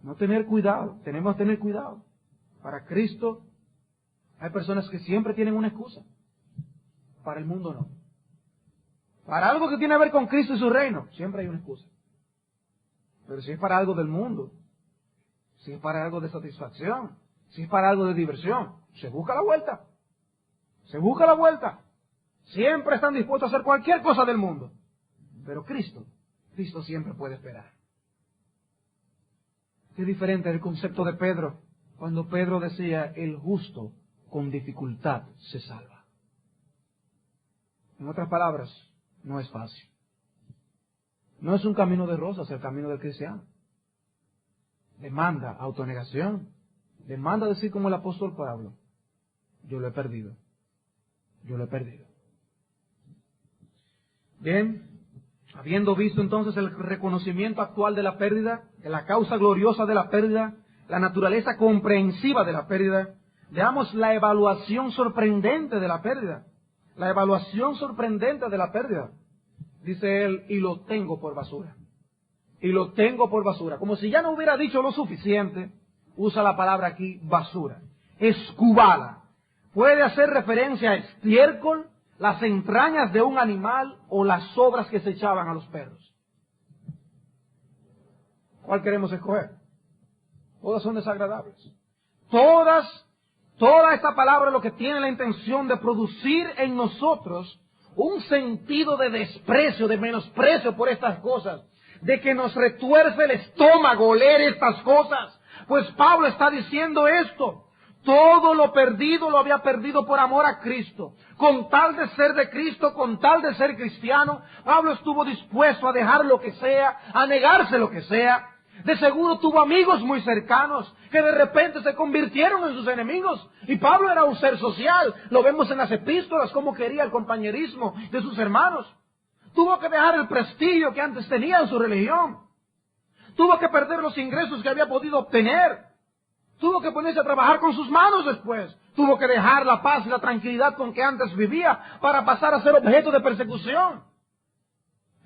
Speaker 1: No tener cuidado, tenemos que tener cuidado. Para Cristo hay personas que siempre tienen una excusa. Para el mundo no. Para algo que tiene que ver con Cristo y su reino, siempre hay una excusa. Pero si es para algo del mundo, si es para algo de satisfacción, si es para algo de diversión, se busca la vuelta. Se busca la vuelta. Siempre están dispuestos a hacer cualquier cosa del mundo. Pero Cristo siempre puede esperar. Qué diferente es el concepto de Pedro, cuando Pedro decía, el justo con dificultad se salva. En otras palabras, no es fácil. No es un camino de rosas el camino del cristiano. Demanda autonegación. Demanda decir como el apóstol Pablo, yo lo he perdido. Yo lo he perdido. Bien, habiendo visto entonces el reconocimiento actual de la pérdida, de la causa gloriosa de la pérdida, la naturaleza comprensiva de la pérdida, veamos la evaluación sorprendente de la pérdida. La evaluación sorprendente de la pérdida. Dice él, y lo tengo por basura. Y lo tengo por basura. Como si ya no hubiera dicho lo suficiente, usa la palabra aquí, basura. Escubala. Puede hacer referencia a estiércol, las entrañas de un animal o las sobras que se echaban a los perros. ¿Cuál queremos escoger? Todas son desagradables. Toda esta palabra lo que tiene la intención de producir en nosotros un sentido de desprecio, de menosprecio por estas cosas, de que nos retuerce el estómago oler estas cosas. Pues Pablo está diciendo esto. Todo lo perdido lo había perdido por amor a Cristo. Con tal de ser de Cristo, con tal de ser cristiano, Pablo estuvo dispuesto a dejar lo que sea, a negarse lo que sea. De seguro tuvo amigos muy cercanos que de repente se convirtieron en sus enemigos. Y Pablo era un ser social. Lo vemos en las epístolas, cómo quería el compañerismo de sus hermanos. Tuvo que dejar el prestigio que antes tenía en su religión. Tuvo que perder los ingresos que había podido obtener. Tuvo que ponerse a trabajar con sus manos después. Tuvo que dejar la paz y la tranquilidad con que antes vivía para pasar a ser objeto de persecución.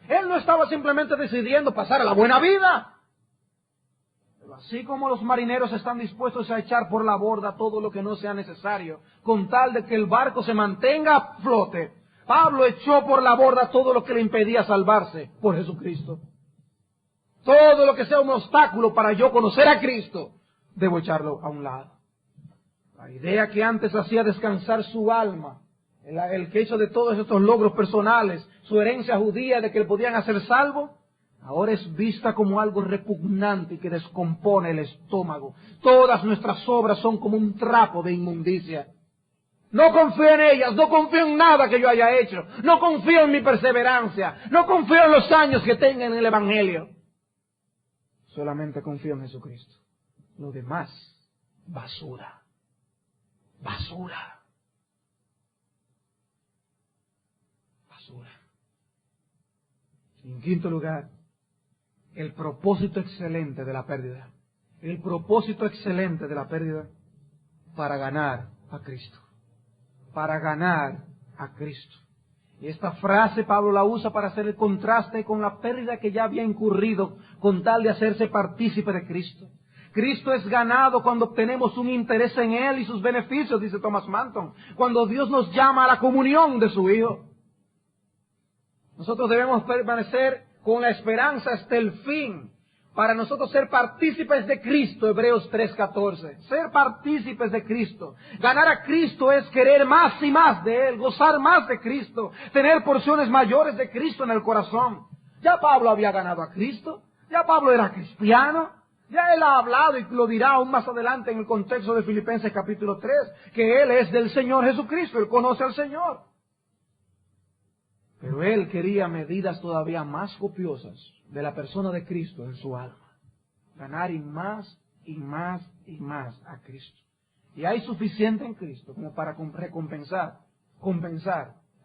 Speaker 1: Él no estaba simplemente decidiendo pasar a la buena vida. Pero así como los marineros están dispuestos a echar por la borda todo lo que no sea necesario, con tal de que el barco se mantenga a flote, Pablo echó por la borda todo lo que le impedía salvarse por Jesucristo. Todo lo que sea un obstáculo para yo conocer a Cristo, debo echarlo a un lado. La idea que antes hacía descansar su alma, el que hizo de todos estos logros personales, su herencia judía de que le podían hacer salvo, ahora es vista como algo repugnante y que descompone el estómago. Todas nuestras obras son como un trapo de inmundicia. No confío en ellas, no confío en nada que yo haya hecho, no confío en mi perseverancia, no confío en los años que tenga en el Evangelio. Solamente confío en Jesucristo. Lo demás, basura. Basura. Basura. En quinto lugar, el propósito excelente de la pérdida. El propósito excelente de la pérdida para ganar a Cristo. para ganar a Cristo. Y esta frase Pablo la usa para hacer el contraste con la pérdida que ya había incurrido con tal de hacerse partícipe de Cristo. Cristo es ganado cuando obtenemos un interés en Él y sus beneficios, dice Thomas Manton, cuando Dios nos llama a la comunión de su Hijo. Nosotros debemos permanecer con la esperanza hasta el fin, para nosotros ser partícipes de Cristo, Hebreos 3:14. Ser partícipes de Cristo. Ganar a Cristo es querer más y más de Él, gozar más de Cristo, tener porciones mayores de Cristo en el corazón. Ya Pablo había ganado a Cristo, ya Pablo era cristiano, ya él ha hablado y lo dirá aún más adelante en el contexto de Filipenses capítulo 3, que él es del Señor Jesucristo, él conoce al Señor. Pero él quería medidas todavía más copiosas de la persona de Cristo en su alma. Ganar y más y más y más a Cristo. Y hay suficiente en Cristo como para compensar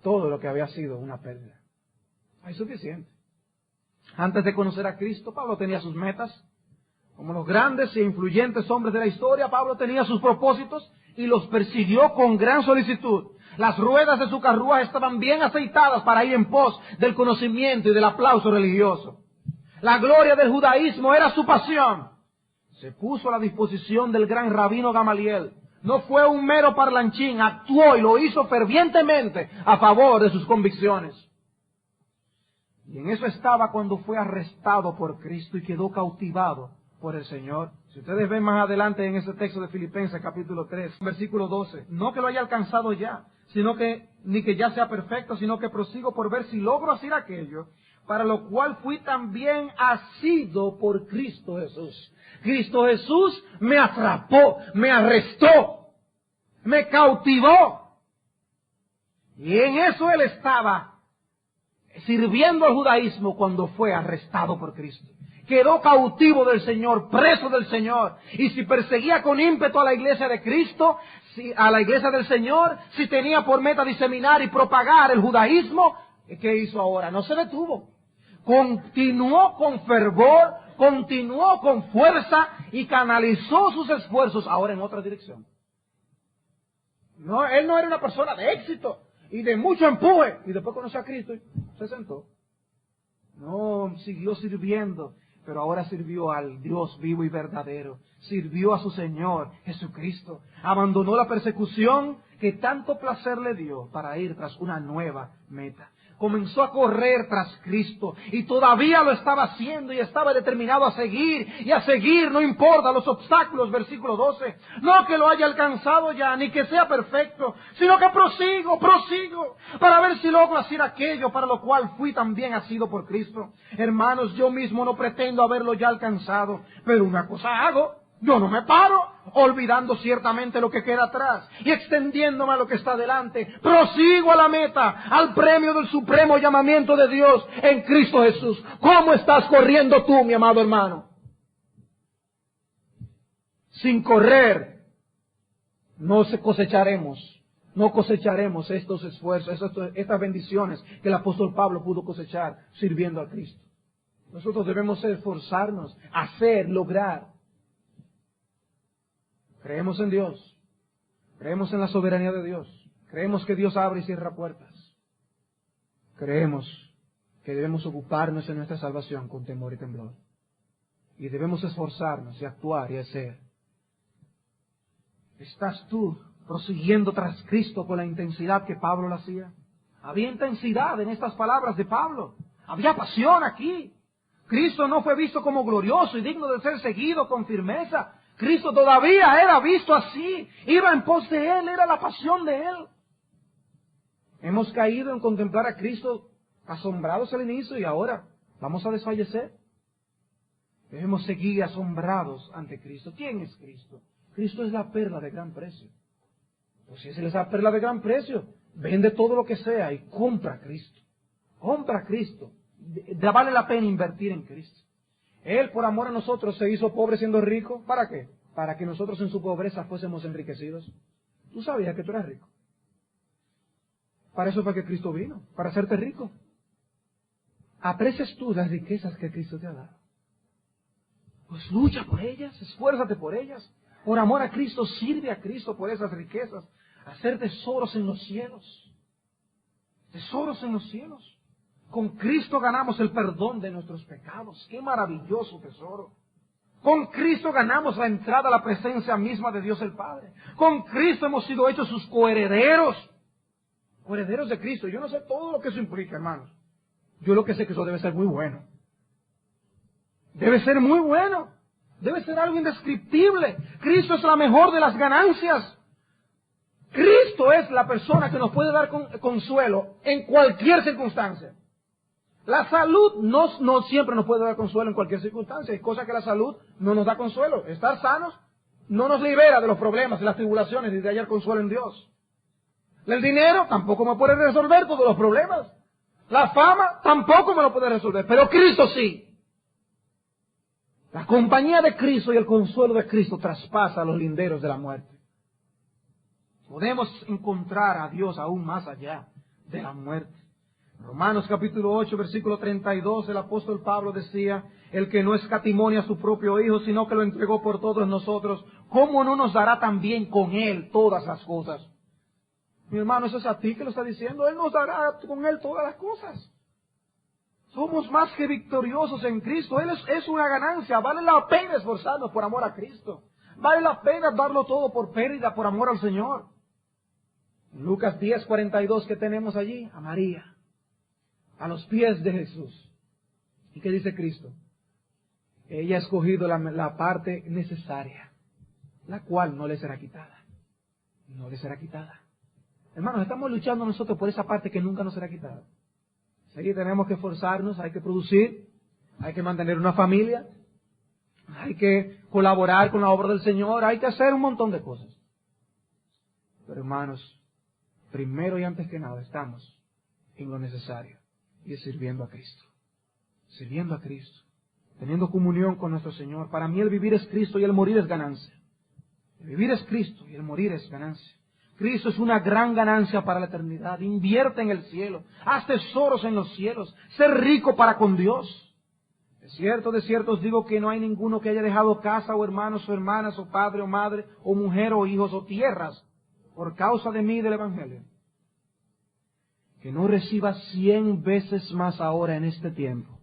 Speaker 1: todo lo que había sido una pérdida. Hay suficiente. Antes de conocer a Cristo, Pablo tenía sus metas. Como los grandes e influyentes hombres de la historia, Pablo tenía sus propósitos y los persiguió con gran solicitud. Las ruedas de su carruaje estaban bien aceitadas para ir en pos del conocimiento y del aplauso religioso. La gloria del judaísmo era su pasión. Se puso a la disposición del gran rabino Gamaliel. No fue un mero parlanchín, actuó y lo hizo fervientemente a favor de sus convicciones. Y en eso estaba cuando fue arrestado por Cristo y quedó cautivado por el Señor. Si ustedes ven más adelante en ese texto de Filipenses capítulo 3, versículo 12, no que lo haya alcanzado ya, sino que ni que ya sea perfecto, sino que prosigo por ver si logro hacer aquello, para lo cual fui también asido por Cristo Jesús. Cristo Jesús me atrapó, me arrestó, me cautivó. Y en eso él estaba sirviendo al judaísmo cuando fue arrestado por Cristo. Quedó cautivo del Señor, preso del Señor. Y si perseguía con ímpetu a la iglesia de Cristo, a la iglesia del Señor, si tenía por meta diseminar y propagar el judaísmo, ¿qué hizo ahora? No se detuvo. Continuó con fervor, continuó con fuerza y canalizó sus esfuerzos ahora en otra dirección. No, él no era una persona de éxito y de mucho empuje. Y después conoció a Cristo y se sentó. No, siguió sirviendo. Pero ahora sirvió al Dios vivo y verdadero. Sirvió a su Señor Jesucristo. Abandonó la persecución que tanto placer le dio para ir tras una nueva meta. Comenzó a correr tras Cristo y todavía lo estaba haciendo y estaba determinado a seguir, no importa los obstáculos, versículo 12. No que lo haya alcanzado ya, ni que sea perfecto, sino que prosigo, para ver si logro hacer aquello para lo cual fui también asido por Cristo. Hermanos, yo mismo no pretendo haberlo ya alcanzado, pero una cosa hago. Yo no me paro, olvidando ciertamente lo que queda atrás y extendiéndome a lo que está delante. Prosigo a la meta, al premio del supremo llamamiento de Dios en Cristo Jesús. ¿Cómo estás corriendo tú, mi amado hermano? Sin correr, no cosecharemos estos esfuerzos, estas bendiciones que el apóstol Pablo pudo cosechar sirviendo a Cristo. Nosotros debemos esforzarnos, lograr. Creemos en Dios, creemos en la soberanía de Dios, creemos que Dios abre y cierra puertas, creemos que debemos ocuparnos en nuestra salvación con temor y temblor, y debemos esforzarnos y actuar y hacer. ¿Estás tú prosiguiendo tras Cristo con la intensidad que Pablo lo hacía? Había intensidad en estas palabras de Pablo, había pasión aquí. Cristo no fue visto como glorioso y digno de ser seguido con firmeza. Cristo todavía era visto así, iba en pos de Él, era la pasión de Él. Hemos caído en contemplar a Cristo asombrados al inicio y ahora vamos a desfallecer. Debemos seguir asombrados ante Cristo. ¿Quién es Cristo? Cristo es la perla de gran precio. Pues si es esa perla de gran precio, vende todo lo que sea y compra a Cristo. Compra a Cristo. Vale la pena invertir en Cristo. Él, por amor a nosotros, se hizo pobre siendo rico. ¿Para qué? Para que nosotros en su pobreza fuésemos enriquecidos. ¿Tú sabías que tú eras rico? Para eso fue que Cristo vino, para hacerte rico. ¿Aprecias tú las riquezas que Cristo te ha dado? Pues lucha por ellas, esfuérzate por ellas. Por amor a Cristo, sirve a Cristo por esas riquezas. hacer tesoros en los cielos. Tesoros en los cielos. Con Cristo ganamos el perdón de nuestros pecados. ¡Qué maravilloso tesoro! Con Cristo ganamos la entrada a la presencia misma de Dios el Padre. Con Cristo hemos sido hechos sus coherederos. Coherederos de Cristo. Yo no sé todo lo que eso implica, hermanos. Yo lo que sé es que eso debe ser muy bueno. Debe ser muy bueno. Debe ser algo indescriptible. Cristo es la mejor de las ganancias. Cristo es la persona que nos puede dar consuelo en cualquier circunstancia. La salud no siempre nos puede dar consuelo en cualquier circunstancia. Hay cosas que la salud no nos da consuelo. Estar sanos no nos libera de los problemas y las tribulaciones y de hallar consuelo en Dios. El dinero tampoco me puede resolver todos los problemas. La fama tampoco me lo puede resolver, pero Cristo sí. La compañía de Cristo y el consuelo de Cristo traspasa los linderos de la muerte. Podemos encontrar a Dios aún más allá de la muerte. Romanos capítulo 8, versículo 32, el apóstol Pablo decía, el que no escatimó a su propio Hijo, sino que lo entregó por todos nosotros, ¿cómo no nos dará también con Él todas las cosas? Mi hermano, eso es a ti que lo está diciendo. Él nos dará con Él todas las cosas. Somos más que victoriosos en Cristo. Él es una ganancia. Vale la pena esforzarnos por amor a Cristo. Vale la pena darlo todo por pérdida, por amor al Señor. En Lucas 10, 42, ¿qué tenemos allí? A María, a los pies de Jesús. ¿Y qué dice Cristo? Ella ha escogido la parte necesaria, la cual no le será quitada. No le será quitada. Hermanos, estamos luchando nosotros por esa parte que nunca nos será quitada. Sí, tenemos que esforzarnos, hay que producir, hay que mantener una familia, hay que colaborar con la obra del Señor, hay que hacer un montón de cosas. Pero hermanos, primero y antes que nada estamos en lo necesario, y es sirviendo a Cristo. Sirviendo a Cristo, teniendo comunión con nuestro Señor. Para mí el vivir es Cristo y el morir es ganancia. El vivir es Cristo y el morir es ganancia. Cristo es una gran ganancia para la eternidad. Invierte en el cielo. Haz tesoros en los cielos. Ser rico para con Dios. De cierto os digo que no hay ninguno que haya dejado casa o hermanos o hermanas o padre o madre o mujer o hijos o tierras por causa de mí y del Evangelio, que no reciba 100 veces más ahora en este tiempo.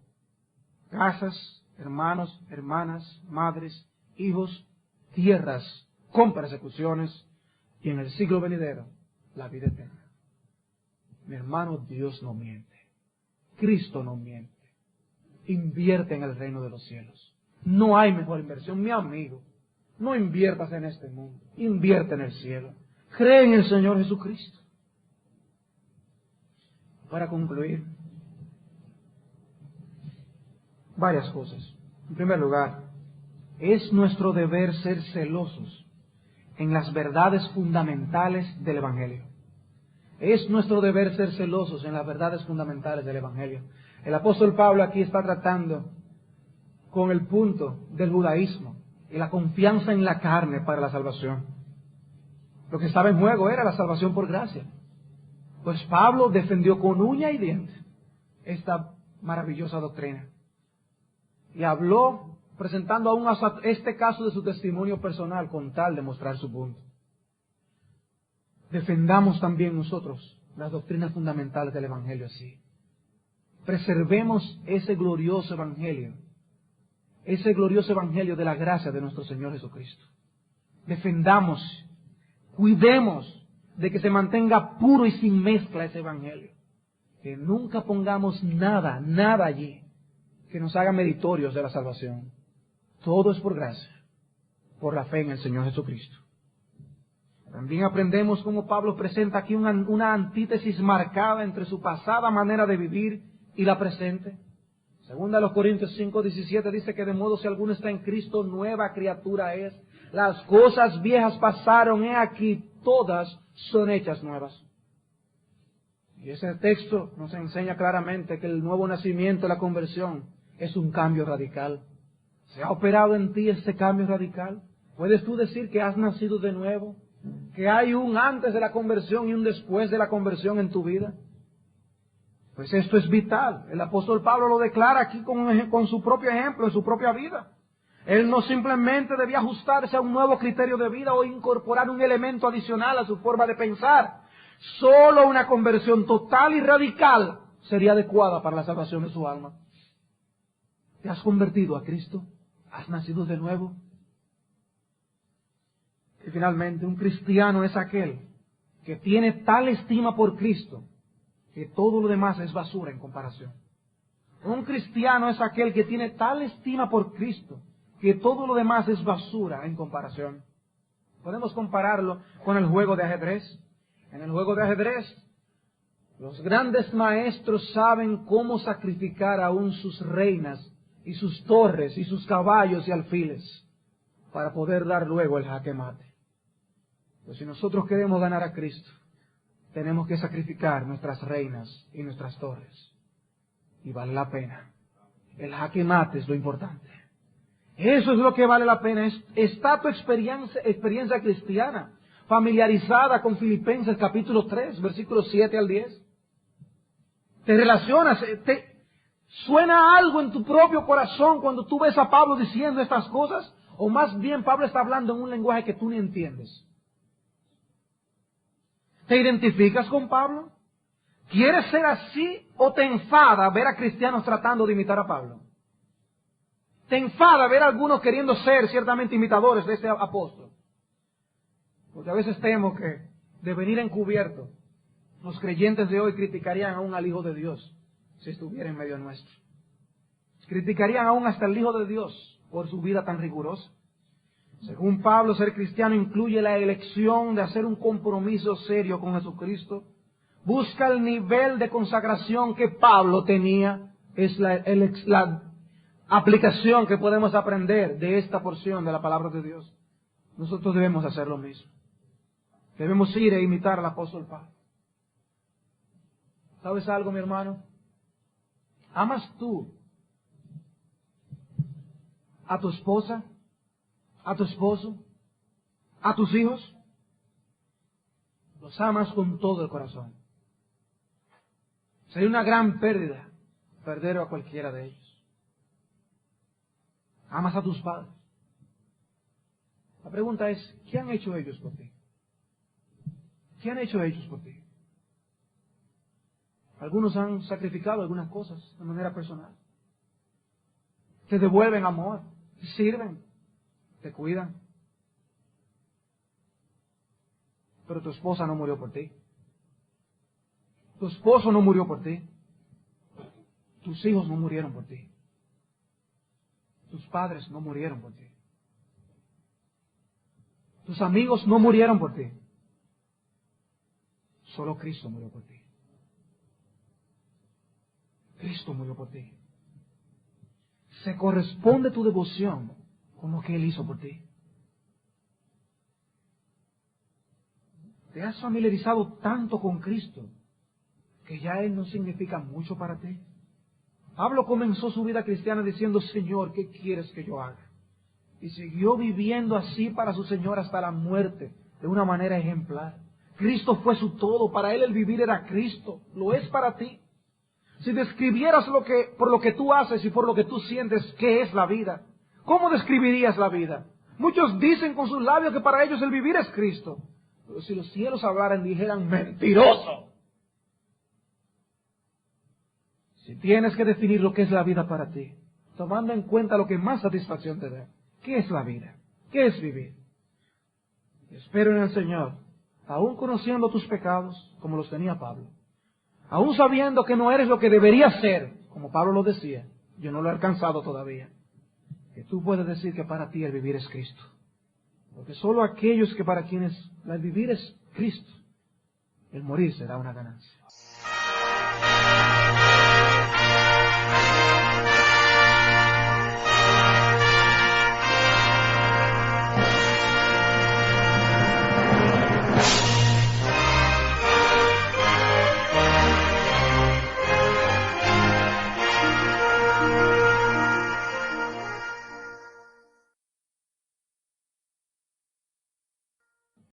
Speaker 1: Casas, hermanos, hermanas, madres, hijos, tierras con persecuciones, y en el siglo venidero, la vida eterna. Mi hermano, Dios no miente. Cristo no miente. Invierte en el reino de los cielos. No hay mejor inversión. Mi amigo, no inviertas en este mundo. Invierte en el cielo. Cree en el Señor Jesucristo. Para concluir, varias cosas. En primer lugar, es nuestro deber ser celosos en las verdades fundamentales del Evangelio. Es nuestro deber ser celosos en las verdades fundamentales del Evangelio. El apóstol Pablo aquí está tratando con el punto del judaísmo y la confianza en la carne para la salvación. Lo que estaba en juego era la salvación por gracia. Pues Pablo defendió con uña y diente esta maravillosa doctrina. Y habló presentando aún este caso de su testimonio personal con tal de mostrar su punto. Defendamos también nosotros las doctrinas fundamentales del Evangelio así. Preservemos ese glorioso Evangelio de la gracia de nuestro Señor Jesucristo. Defendamos, cuidemos de que se mantenga puro y sin mezcla ese Evangelio. Que nunca pongamos nada allí que nos haga meritorios de la salvación. Todo es por gracia, por la fe en el Señor Jesucristo. También aprendemos cómo Pablo presenta aquí una antítesis marcada entre su pasada manera de vivir y la presente. Segunda a los Corintios 5:17 dice que de modo si alguno está en Cristo, nueva criatura es. Las cosas viejas pasaron, he aquí, todas son hechas nuevas. Y ese texto nos enseña claramente que el nuevo nacimiento, la conversión, es un cambio radical. ¿Se ha operado en ti este cambio radical? ¿Puedes tú decir que has nacido de nuevo? ¿Que hay un antes de la conversión y un después de la conversión en tu vida? Pues esto es vital. El apóstol Pablo lo declara aquí con su propio ejemplo, en su propia vida. Él no simplemente debía ajustarse a un nuevo criterio de vida o incorporar un elemento adicional a su forma de pensar. Solo una conversión total y radical sería adecuada para la salvación de su alma. ¿Te has convertido a Cristo? ¿Has nacido de nuevo? Y finalmente, un cristiano es aquel que tiene tal estima por Cristo que todo lo demás es basura en comparación. Un cristiano es aquel que tiene tal estima por Cristo que todo lo demás es basura en comparación. Podemos compararlo con el juego de ajedrez. En el juego de ajedrez, los grandes maestros saben cómo sacrificar aún sus reinas y sus torres y sus caballos y alfiles para poder dar luego el jaque mate. Pues si nosotros queremos ganar a Cristo, tenemos que sacrificar nuestras reinas y nuestras torres. Y vale la pena. El jaque mate es lo importante. Eso es lo que vale la pena. Está tu experiencia cristiana familiarizada con Filipenses capítulo 3, versículos 7 al 10. Te relacionas, suena algo en tu propio corazón cuando tú ves a Pablo diciendo estas cosas, o más bien Pablo está hablando en un lenguaje que tú ni entiendes. ¿Te identificas con Pablo? ¿Quieres ser así o te enfada ver a cristianos tratando de imitar a Pablo? ¿Te enfada ver a algunos queriendo ser ciertamente imitadores de este apóstol? Porque a veces temo que de venir encubierto, los creyentes de hoy criticarían aún al Hijo de Dios si estuviera en medio nuestro. Criticarían aún hasta el Hijo de Dios por su vida tan rigurosa. Según Pablo, ser cristiano incluye la elección de hacer un compromiso serio con Jesucristo. Busca el nivel de consagración que Pablo tenía. Es la aplicación que podemos aprender de esta porción de la palabra de Dios. Nosotros debemos hacer lo mismo. Debemos ir e imitar al apóstol Pablo. ¿Sabes algo, mi hermano? ¿Amas tú a tu esposa, a tu esposo, a tus hijos? Los amas con todo el corazón. Sería una gran pérdida perder a cualquiera de ellos. ¿Amas a tus padres? La pregunta es, ¿qué han hecho ellos por ti? ¿Qué han hecho ellos por ti? Algunos han sacrificado algunas cosas de manera personal. Te devuelven amor, te sirven, te cuidan. Pero tu esposa no murió por ti. Tu esposo no murió por ti. Tus hijos no murieron por ti. Tus padres no murieron por ti. Tus amigos no murieron por ti. Solo Cristo murió por ti. Cristo murió por ti. Se corresponde tu devoción con lo que Él hizo por ti. ¿Te has familiarizado tanto con Cristo que ya Él no significa mucho para ti? Pablo comenzó su vida cristiana diciendo, Señor, ¿qué quieres que yo haga? Y siguió viviendo así para su Señor hasta la muerte, de una manera ejemplar. Cristo fue su todo, para Él el vivir era Cristo, lo es para ti. Si describieras por lo que tú haces y por lo que tú sientes, ¿qué es la vida? ¿Cómo describirías la vida? Muchos dicen con sus labios que para ellos el vivir es Cristo. Pero si los cielos hablaran, dijeran, mentiroso. Si tienes que definir lo que es la vida para ti, tomando en cuenta lo que más satisfacción te da, ¿qué es la vida? ¿Qué es vivir? Espero en el Señor, aún conociendo tus pecados, como los tenía Pablo, aún sabiendo que no eres lo que deberías ser, como Pablo lo decía, yo no lo he alcanzado todavía, que tú puedes decir que para ti el vivir es Cristo. Porque solo aquellos que para quienes el vivir es Cristo, el morir será una ganancia.